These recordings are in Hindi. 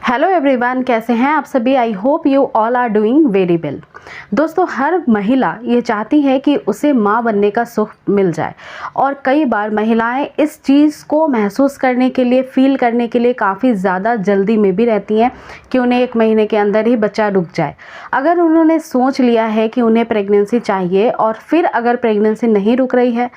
हेलो एवरीवन, कैसे हैं आप सभी। I hope you all are doing very well. दोस्तों, हर महिला ये चाहती है कि उसे माँ बनने का सुख मिल जाए और कई बार महिलाएं इस चीज़ को महसूस करने के लिए, फील करने के लिए काफ़ी ज़्यादा जल्दी में भी रहती हैं कि उन्हें 1 महीने के अंदर ही बच्चा रुक जाए। अगर उन्होंने सोच लिया है कि उन्हें प्रेगनेंसी चाहिए और फिर अगर प्रेगनेंसी नहीं रुक रही है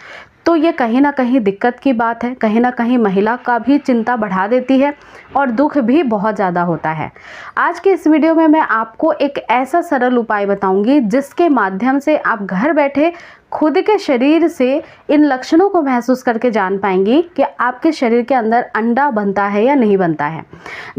तो ये कहीं ना कहीं दिक्कत की बात है। कहीं ना कहीं महिला का भी चिंता बढ़ा देती है और दुख भी बहुत ज़्यादा होता है। आज के इस वीडियो में मैं आपको एक ऐसा सरल उपाय बताऊंगी जिसके माध्यम से आप घर बैठे खुद के शरीर से इन लक्षणों को महसूस करके जान पाएंगी कि आपके शरीर के अंदर अंडा बनता है या नहीं बनता है।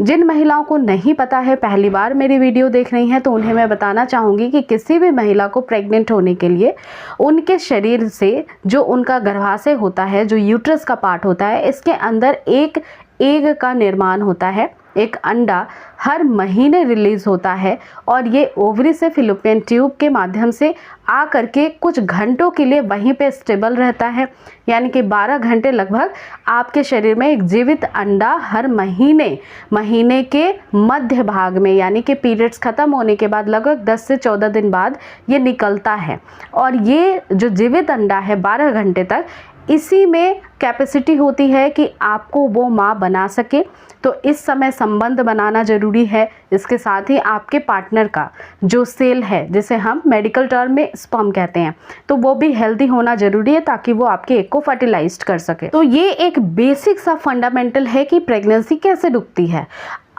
जिन महिलाओं को नहीं पता है, पहली बार मेरी वीडियो देख रही हैं, तो उन्हें मैं बताना चाहूँगी कि किसी भी महिला को प्रेग्नेंट होने के लिए उनके शरीर से जो उनका गर्भाशय होता है, जो यूट्रस का पार्ट होता है, इसके अंदर एक एग का निर्माण होता है। एक अंडा हर महीने रिलीज होता है और ये ओवरी से फिलोपियन ट्यूब के माध्यम से आ करके कुछ घंटों के लिए वहीं पे स्टेबल रहता है। यानी कि 12 घंटे लगभग आपके शरीर में एक जीवित अंडा हर महीने के मध्य भाग में, यानी कि पीरियड्स खत्म होने के बाद लगभग 10 से 14 दिन बाद ये निकलता है। और ये जो जीवित अंडा है 12 घंटे तक, इसी में कैपेसिटी होती है कि आपको वो माँ बना सके। तो इस समय संबंध बनाना ज़रूरी है। इसके साथ ही आपके पार्टनर का जो सेल है, जिसे हम मेडिकल टर्म में स्पर्म कहते हैं, तो वो भी हेल्दी होना ज़रूरी है ताकि वो आपके एग को फर्टिलाइज कर सके। तो ये एक बेसिक सा फंडामेंटल है कि प्रेगनेंसी कैसे रुकती है।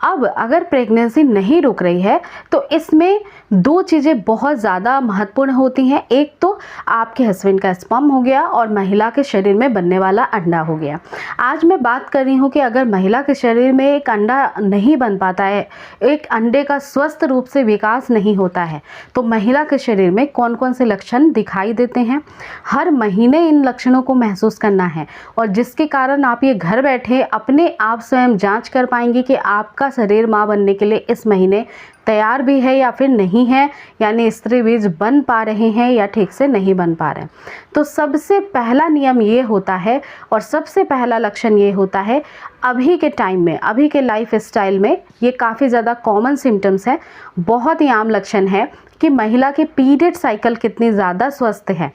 अब अगर प्रेगनेंसी नहीं रुक रही है तो इसमें 2 चीज़ें बहुत ज़्यादा महत्वपूर्ण होती हैं। एक तो आपके हस्बैंड का स्पर्म हो गया और महिला के शरीर में बनने वाला अंडा हो गया। आज मैं बात कर रही हूँ कि अगर महिला के शरीर में एक अंडा नहीं बन पाता है, एक अंडे का स्वस्थ रूप से विकास नहीं होता है, तो महिला के शरीर में कौन कौन से लक्षण दिखाई देते हैं। हर महीने इन लक्षणों को महसूस करना है और जिसके कारण आप ये घर बैठे अपने आप स्वयं जाँच कर पाएंगे कि आपका शरीर माँ बनने के लिए इस महीने तैयार भी है या फिर नहीं है, यानी स्त्री बीज बन पा रहे हैं या ठीक से नहीं बन पा रहे हैं। तो सबसे पहला नियम ये होता है और सबसे पहला लक्षण ये होता है, अभी के टाइम में, अभी के लाइफ स्टाइल में ये काफ़ी ज़्यादा कॉमन सिम्टम्स है, बहुत ही आम लक्षण है कि महिला के पीरियड साइकिल कितनी ज़्यादा स्वस्थ है।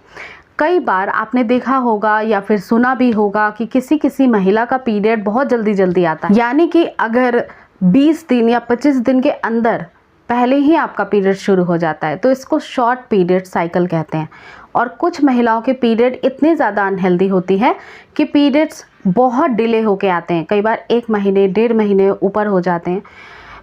कई बार आपने देखा होगा या फिर सुना भी होगा कि किसी महिला का पीरियड बहुत जल्दी आता है, यानी कि अगर 20 दिन या 25 दिन के अंदर पहले ही आपका पीरियड शुरू हो जाता है, तो इसको शॉर्ट पीरियड साइकिल कहते हैं। और कुछ महिलाओं के पीरियड इतनी ज़्यादा अनहेल्दी होती है कि पीरियड्स बहुत डिले होके आते हैं, कई बार 1 महीने 1.5 महीने ऊपर हो जाते हैं।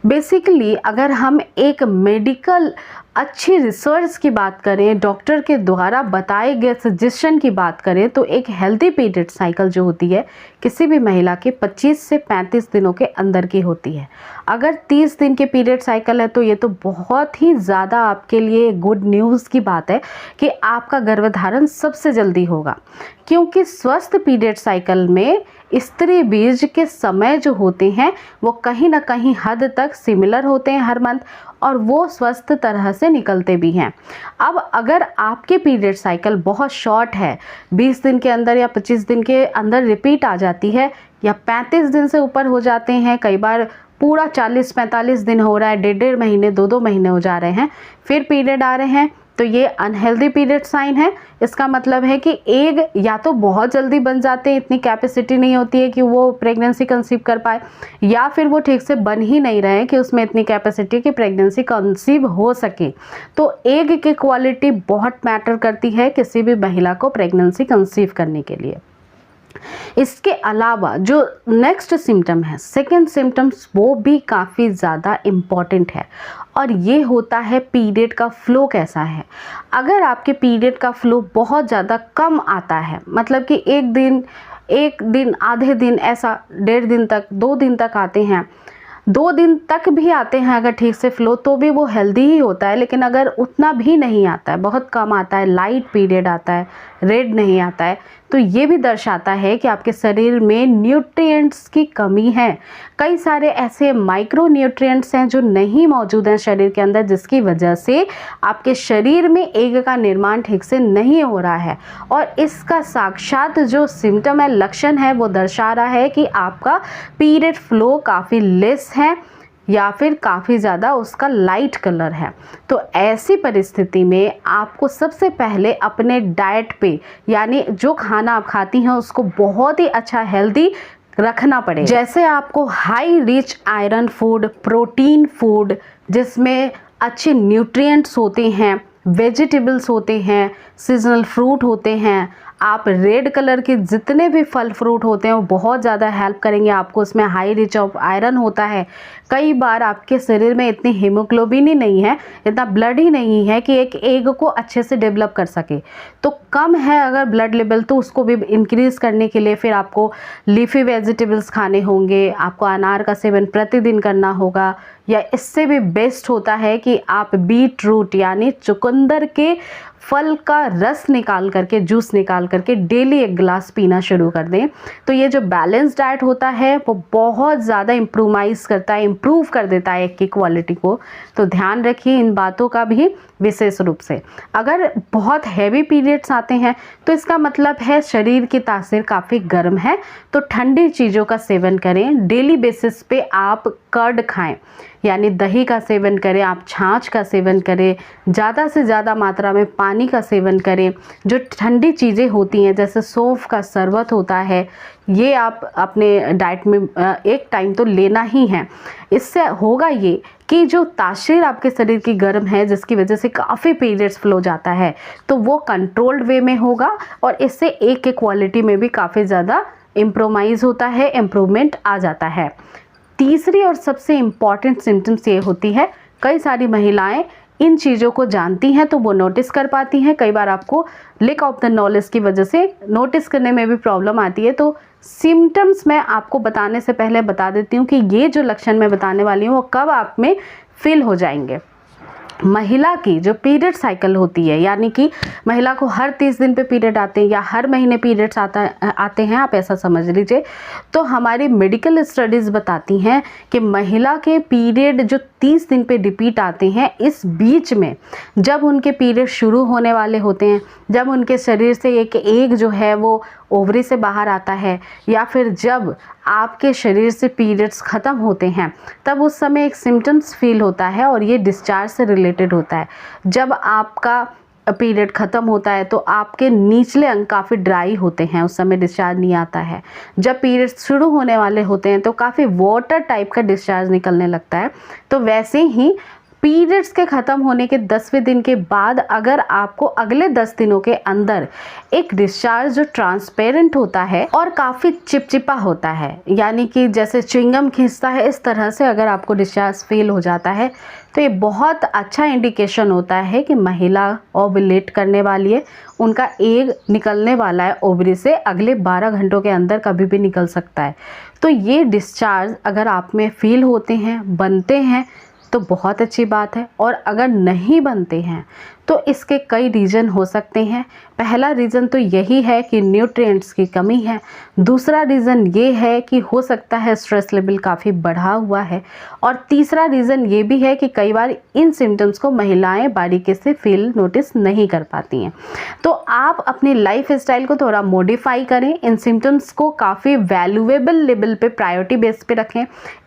बेसिकली अगर हम एक मेडिकल अच्छी रिसर्च की बात करें, डॉक्टर के द्वारा बताए गए सजेशन की बात करें, तो एक हेल्दी पीरियड साइकिल जो होती है किसी भी महिला के 25 से 35 दिनों के अंदर की होती है। अगर 30 दिन के पीरियड साइकिल है तो ये तो बहुत ही ज़्यादा आपके लिए गुड न्यूज़ की बात है कि आपका गर्भधारण सबसे जल्दी होगा, क्योंकि स्वस्थ पीरियड साइकिल में स्त्री बीज के समय जो होते हैं वो कहीं ना कहीं हद तक सिमिलर होते हैं हर मंथ, और वो स्वस्थ तरह से निकलते भी हैं। अब अगर आपके पीरियड साइकिल बहुत शॉर्ट है, 20 दिन के अंदर या 25 दिन के अंदर रिपीट आ जाती है, या 35 दिन से ऊपर हो जाते हैं, कई बार पूरा 40-45 दिन हो रहा है, 1.5 महीने 2-2 महीने हो जा रहे हैं, फिर पीरियड आ रहे हैं, तो ये अनहेल्दी पीरियड साइन है। इसका मतलब है कि एग या तो बहुत जल्दी बन जाते हैं, इतनी कैपेसिटी नहीं होती है कि वो प्रेगनेंसी कंसीव कर पाए, या फिर वो ठीक से बन ही नहीं रहे कि उसमें इतनी कैपेसिटी कि प्रेगनेंसी कंसीव हो सके। तो एग की क्वालिटी बहुत मैटर करती है किसी भी महिला को प्रेगनेंसी कंसीव करने के लिए। इसके अलावा जो नेक्स्ट सिम्टम है, सेकेंड सिम्टम्स, वो भी काफ़ी ज़्यादा इम्पॉर्टेंट है और ये होता है पीरियड का फ्लो कैसा है। अगर आपके पीरियड का फ्लो बहुत ज़्यादा कम आता है, मतलब कि एक दिन आधे दिन, ऐसा 1.5 दिन तक, 2 दिन तक आते हैं, 2 दिन तक भी आते हैं अगर ठीक से फ्लो, तो भी वो हेल्दी ही होता है। लेकिन अगर उतना भी नहीं आता है, बहुत कम आता है, लाइट पीरियड आता है, रेड नहीं आता है, तो ये भी दर्शाता है कि आपके शरीर में न्यूट्रिएंट्स की कमी है। कई सारे ऐसे माइक्रो न्यूट्रिएंट्स हैं जो नहीं मौजूद हैं शरीर के अंदर, जिसकी वजह से आपके शरीर में एग का निर्माण ठीक से नहीं हो रहा है। और इसका साक्षात जो सिम्टम है, लक्षण है, वो दर्शा रहा है कि आपका पीरियड फ्लो काफ़ी लेस है, या फिर काफ़ी ज़्यादा उसका लाइट कलर है। तो ऐसी परिस्थिति में आपको सबसे पहले अपने डाइट पे, यानी जो खाना आप खाती हैं उसको बहुत ही अच्छा हेल्दी रखना पड़ेगा। जैसे आपको high rich iron food, protein food जिसमें अच्छे न्यूट्रिएंट्स होते हैं, वेजिटेबल्स होते हैं, सीजनल फ्रूट होते हैं, आप रेड कलर के जितने भी फल फ्रूट होते हैं वो बहुत ज़्यादा हेल्प करेंगे आपको। उसमें हाई रिच ऑफ आयरन होता है। कई बार आपके शरीर में इतनी हीमोग्लोबिन ही नहीं है, इतना ब्लड ही नहीं है कि एक एग को अच्छे से डेवलप कर सके। तो कम है अगर ब्लड लेवल, तो उसको भी इंक्रीज़ करने के लिए फिर आपको लीफी वेजिटेबल्स खाने होंगे, आपको अनार का सेवन प्रतिदिन करना होगा, या इससे भी बेस्ट होता है कि आप बीट रूट यानी चुकंदर के फल का रस निकाल करके, जूस निकाल करके डेली 1 गिलास पीना शुरू कर दें। तो ये जो बैलेंस डाइट होता है वो बहुत ज़्यादा इम्प्रूव कर देता है एग की क्वालिटी को। तो ध्यान रखिए इन बातों का भी विशेष रूप से। अगर बहुत हैवी पीरियड्स आते हैं तो इसका मतलब है शरीर की तासीर काफ़ी गर्म है, तो ठंडी चीज़ों का सेवन करें। डेली बेसिस पे आप कर्ड खाएं, यानी दही का सेवन करें, आप छाछ का सेवन करें, ज़्यादा से ज़्यादा मात्रा में पानी का सेवन करें। जो ठंडी चीज़ें होती हैं जैसे सौंफ का शरबत होता है, ये आप अपने डाइट में एक टाइम तो लेना ही है। इससे होगा ये कि जो तासीर आपके शरीर की गर्म है, जिसकी वजह से काफ़ी पीरियड्स फ्लो जाता है, तो वो कंट्रोल्ड वे में होगा और इससे एक के क्वालिटी में भी काफ़ी ज़्यादा इम्प्रूवमेंट आ जाता है। तीसरी और सबसे इम्पॉर्टेंट सिम्टम्स ये होती है, कई सारी महिलाएं इन चीज़ों को जानती हैं तो वो नोटिस कर पाती हैं। कई बार आपको लैक ऑफ द नॉलेज की वजह से नोटिस करने में भी प्रॉब्लम आती है। तो सिम्टम्स मैं आपको बताने से पहले बता देती हूँ कि ये जो लक्षण मैं बताने वाली हूँ वो कब आप में फील हो जाएंगे। महिला की जो पीरियड साइकिल होती है, यानी कि महिला को हर 30 दिन पे पीरियड आते हैं या हर महीने पीरियड्स आते हैं, आप ऐसा समझ लीजिए। तो हमारी मेडिकल स्टडीज़ बताती हैं कि महिला के पीरियड जो 30 दिन पे रिपीट आते हैं, इस बीच में जब उनके पीरियड शुरू होने वाले होते हैं, जब उनके शरीर से एक एग जो है वो ओवरी से बाहर आता है, या फिर जब आपके शरीर से पीरियड्स ख़त्म होते हैं, तब उस समय एक सिम्टम्स फील होता है और ये डिस्चार्ज से रिलेटेड होता है। जब आपका पीरियड ख़त्म होता है तो आपके निचले अंग काफ़ी ड्राई होते हैं, उस समय डिस्चार्ज नहीं आता है। जब पीरियड्स शुरू होने वाले होते हैं तो काफ़ी वाटर टाइप का डिस्चार्ज निकलने लगता है। तो वैसे ही पीरियड्स के ख़त्म होने के 10वें दिन के बाद अगर आपको अगले 10 दिनों के अंदर एक डिस्चार्ज जो ट्रांसपेरेंट होता है और काफ़ी चिपचिपा होता है, यानी कि जैसे च्युइंगम खींचता है, इस तरह से अगर आपको डिस्चार्ज फील हो जाता है, तो ये बहुत अच्छा इंडिकेशन होता है कि महिला ओव्यूलेट करने वाली है, उनका एग निकलने वाला है ओवरी से, अगले 12 घंटों के अंदर कभी भी निकल सकता है। तो ये डिस्चार्ज अगर आप में फील होते हैं, बनते हैं, तो बहुत अच्छी बात है। और अगर नहीं बनते हैं तो इसके कई रीज़न हो सकते हैं। पहला रीज़न तो यही है कि न्यूट्रिएंट्स की कमी है। दूसरा रीज़न ये है कि हो सकता है स्ट्रेस लेवल काफ़ी बढ़ा हुआ है। और तीसरा रीज़न ये भी है कि कई बार इन सिम्टम्स को महिलाएं बारीकी से नोटिस नहीं कर पाती हैं। तो आप अपनी लाइफ स्टाइल को थोड़ा मॉडिफाई करें, इन सिम्टम्स को काफ़ी वैल्यूएबल लेवल पे प्रायोरिटी बेस पे रखें।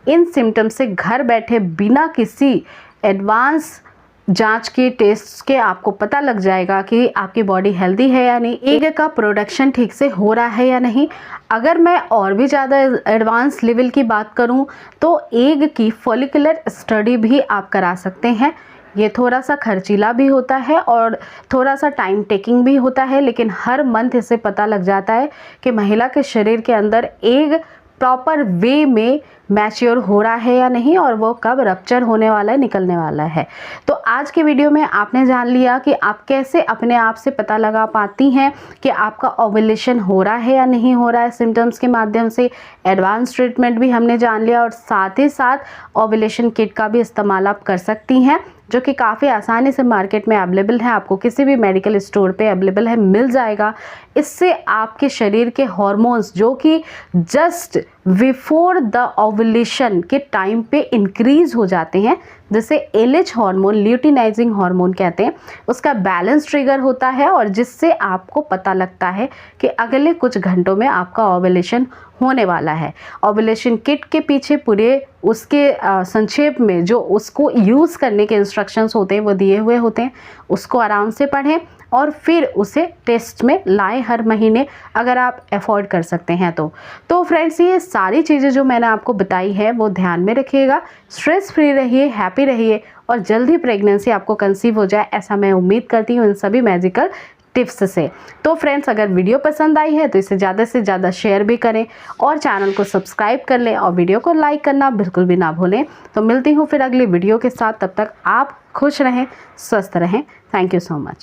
इन सिम्टम्स से घर बैठे बिना किसी एडवांस जांच के, टेस्ट के आपको पता लग जाएगा कि आपकी बॉडी हेल्दी है या नहीं, एग का प्रोडक्शन ठीक से हो रहा है या नहीं। अगर मैं और भी ज़्यादा एडवांस लेवल की बात करूं तो एग की फॉलिकुलर स्टडी भी आप करा सकते हैं। ये थोड़ा सा खर्चीला भी होता है और थोड़ा सा टाइम टेकिंग भी होता है, लेकिन हर मंथ इससे पता लग जाता है कि महिला के शरीर के अंदर एग प्रॉपर वे में मैच्योर हो रहा है या नहीं और वो कब रप्चर होने वाला है, निकलने वाला है। तो आज के वीडियो में आपने जान लिया कि आप कैसे अपने आप से पता लगा पाती हैं कि आपका ओव्यूलेशन हो रहा है या नहीं हो रहा है सिम्टम्स के माध्यम से। एडवांस ट्रीटमेंट भी हमने जान लिया और साथ ही साथ ओव्यूलेशन किट का भी इस्तेमाल आप कर सकती हैं, जो कि काफ़ी आसानी से मार्केट में अवेलेबल है, आपको किसी भी मेडिकल स्टोर पे अवेलेबल है, मिल जाएगा। इससे आपके शरीर के हॉर्मोन्स जो कि जस्ट बिफोर द ओवुलेशन के टाइम पे इंक्रीज हो जाते हैं, जिसे एलएच हार्मोन, ल्यूटिनाइजिंग हार्मोन कहते हैं, उसका बैलेंस ट्रिगर होता है और जिससे आपको पता लगता है कि अगले कुछ घंटों में आपका ओवुलेशन होने वाला है। ओवुलेशन किट के पीछे पूरे उसके संक्षेप में जो उसको यूज़ करने के इंस्ट्रक्शंस होते हैं वो दिए हुए होते हैं, उसको आराम से पढ़ें और फिर उसे टेस्ट में लाएं हर महीने, अगर आप अफोर्ड कर सकते हैं तो फ्रेंड्स, ये सारी चीज़ें जो मैंने आपको बताई है वो ध्यान में रखिएगा। स्ट्रेस फ्री रहिए, हैप्पी रहिए और जल्दी प्रेगनेंसी आपको कंसीव हो जाए, ऐसा मैं उम्मीद करती हूँ इन सभी मैजिकल टिप्स से। तो फ्रेंड्स, अगर वीडियो पसंद आई है तो इसे ज़्यादा से ज़्यादा शेयर भी करें और चैनल को सब्सक्राइब कर लें और वीडियो को लाइक करना बिल्कुल भी ना भूलें। तो मिलती हूँ फिर अगली वीडियो के साथ, तब तक आप खुश रहें, स्वस्थ रहें। Thank you so much.